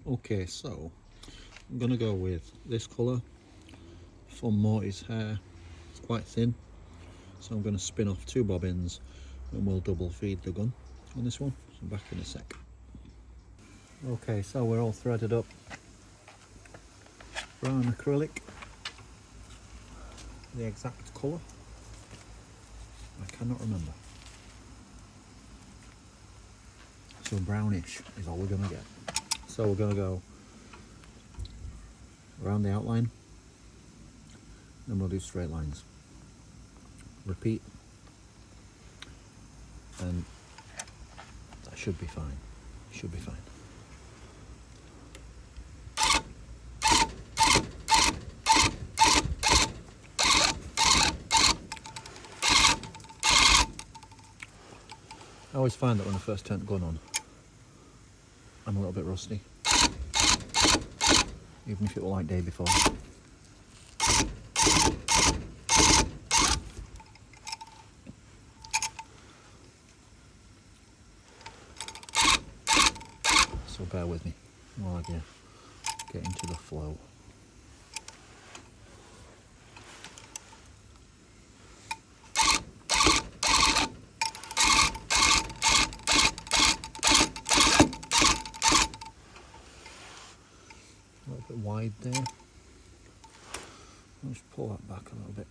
Okay, so I'm gonna go with this colour for Morty's hair. It's quite thin, so I'm gonna spin off 2 bobbins and we'll double feed the gun on this one. So I'm back in a sec. Okay, so we're all threaded up. Brown acrylic, the exact colour I cannot remember. So brownish is all we're gonna get. So we're gonna go around the outline, then we'll do straight lines. Repeat, and that should be fine. Should be fine. I always find that when I first turn the gun on, I'm a little bit rusty, even if it were like day before. So bear with me while I get into the flow. A little bit wide there. I'll just pull that back a little bit.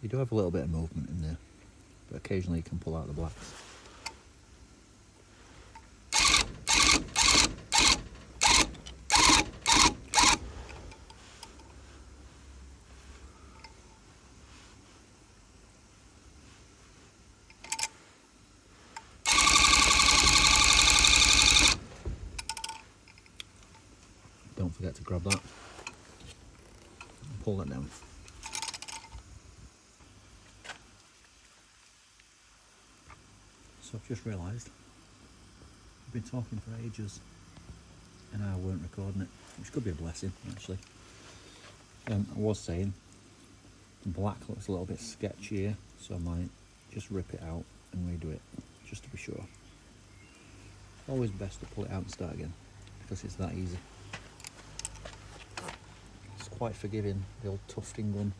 You do have a little bit of movement in there, but occasionally you can pull out the blacks. Don't forget to grab that and pull that down. So I've just realised I've been talking for ages and I weren't recording it, which could be a blessing actually. I was saying the black looks a little bit sketchier, so I might just rip it out and redo it just to be sure. Always best to pull it out and start again because it's that easy. It's quite forgiving, the old tufting gun.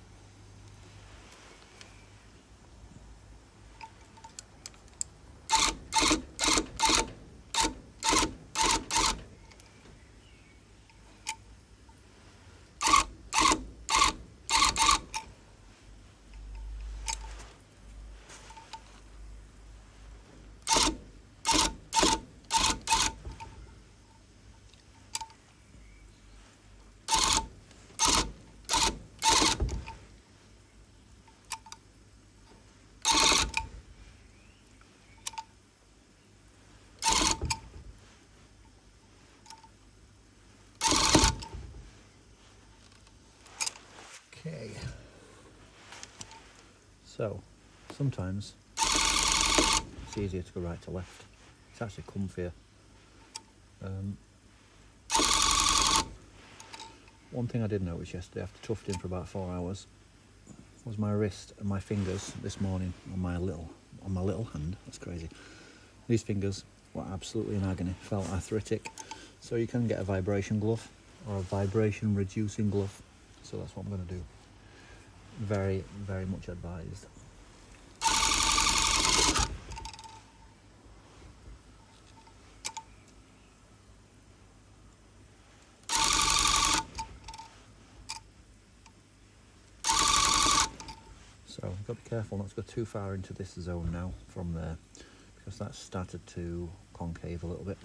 Okay, so sometimes it's easier to go right to left. It's actually comfier. One thing I did notice yesterday after tufting for about 4 hours was my wrist and my fingers this morning on my little hand. That's crazy. These fingers were absolutely in agony, felt arthritic. So you can get a vibration glove or a vibration reducing glove. So that's what I'm going to do. Very, very much advised. So I've got to be careful not to go too far into this zone now from there, because that's started to concave a little bit.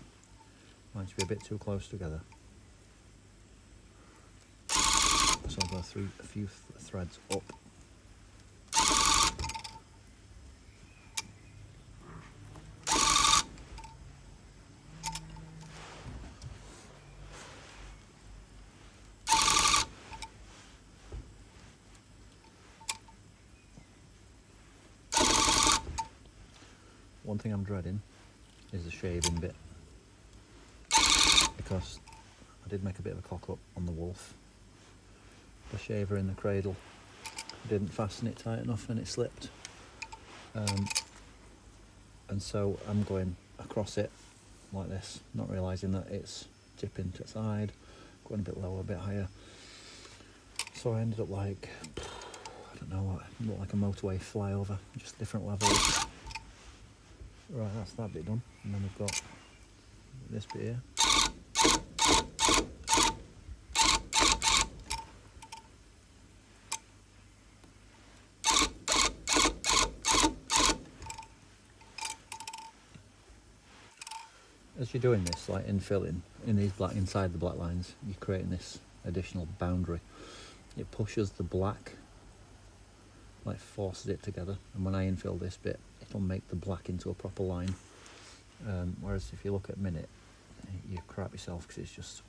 Might be a bit too close together. So I'll go through a few threads up. One thing I'm dreading is the shaving bit, because I did make a bit of a cock up on the wolf. The shaver in the cradle, I didn't fasten it tight enough and it slipped, and so I'm going across it like this, not realising that it's tipping to the side, going a bit lower, a bit higher. So I ended up like, I don't know what, looked like a motorway flyover, just different levels. Right, that's that bit done. And then we've got this bit here. As you're doing this, like infilling in these black, inside the black lines, you're creating this additional boundary. It pushes the black, like forces it together, and when I infill this bit, it'll make the black into a proper line. Whereas if you look at minute, you crap yourself because it just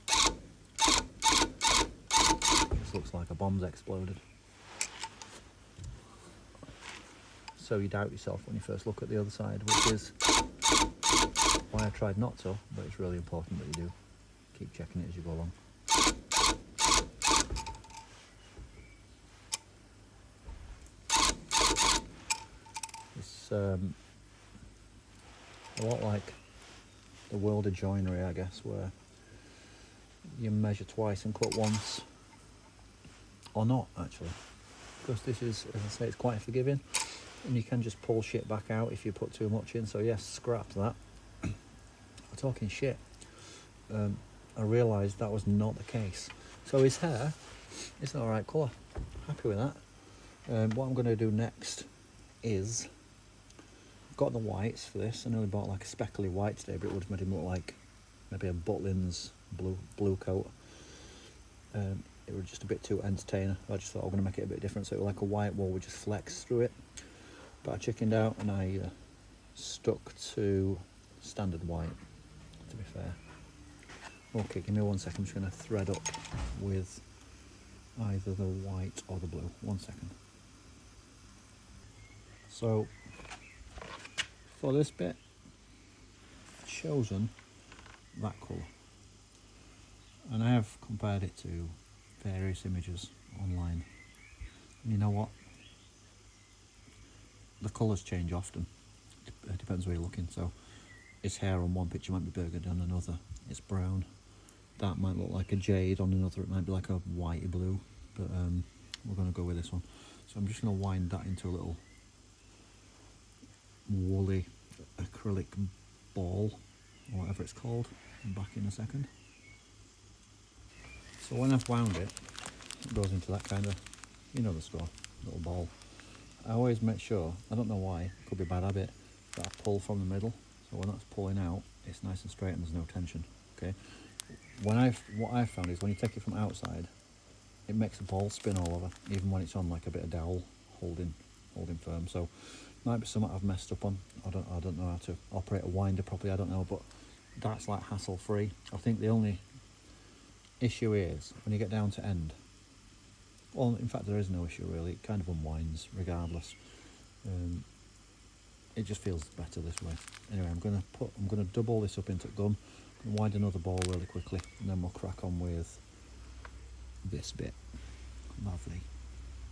looks like a bomb's exploded. So you doubt yourself when you first look at the other side, which is why I tried not to, but it's really important that you do. Keep checking it as you go along. It's a lot like the world of joinery, I guess, where you measure twice and cut once, or not actually, because this is, as I say, it's quite forgiving, and you can just pull shit back out if you put too much in. So yes, scrap that. We're talking shit. I realised that was not the case. So his hair is the alright colour. Happy with that. What I'm going to do next is, I've got the whites for this. I nearly bought like a speckly white today, but it would have made him look like maybe a Butlins blue coat. It was just a bit too entertaining. I just thought I was going to make it a bit different, so it was like a white wall with just flecks through it. But I chickened out and I stuck to standard white, to be fair. Okay, give me 1 second. I'm just going to thread up with either the white or the blue. 1 second. So for this bit, I've chosen that colour, and I have compared it to various images online. And you know what? The colours change often. It depends where you're looking. So his hair on one picture might be burgundy, on another it's brown. That might look like a jade, on another it might be like a whitey blue. But we're going to go with this one. So I'm just going to wind that into a little woolly acrylic ball, or whatever it's called. I'm back in a second. So when I've wound it, it goes into that kind of, you know the score, little ball. I always make sure, I don't know why, could be a bad habit, that I pull from the middle. So when that's pulling out, it's nice and straight and there's no tension. Okay. What I've found is when you take it from outside, it makes the ball spin all over, even when it's on like a bit of dowel holding firm. So might be something I've messed up on. I don't know how to operate a winder properly. I don't know, but that's like hassle free. I think the only issue is when you get down to end. Well, in fact, there is no issue really. It kind of unwinds regardless. It just feels better this way. Anyway, I'm gonna double this up into gum and wind another ball really quickly, and then we'll crack on with this bit. Lovely.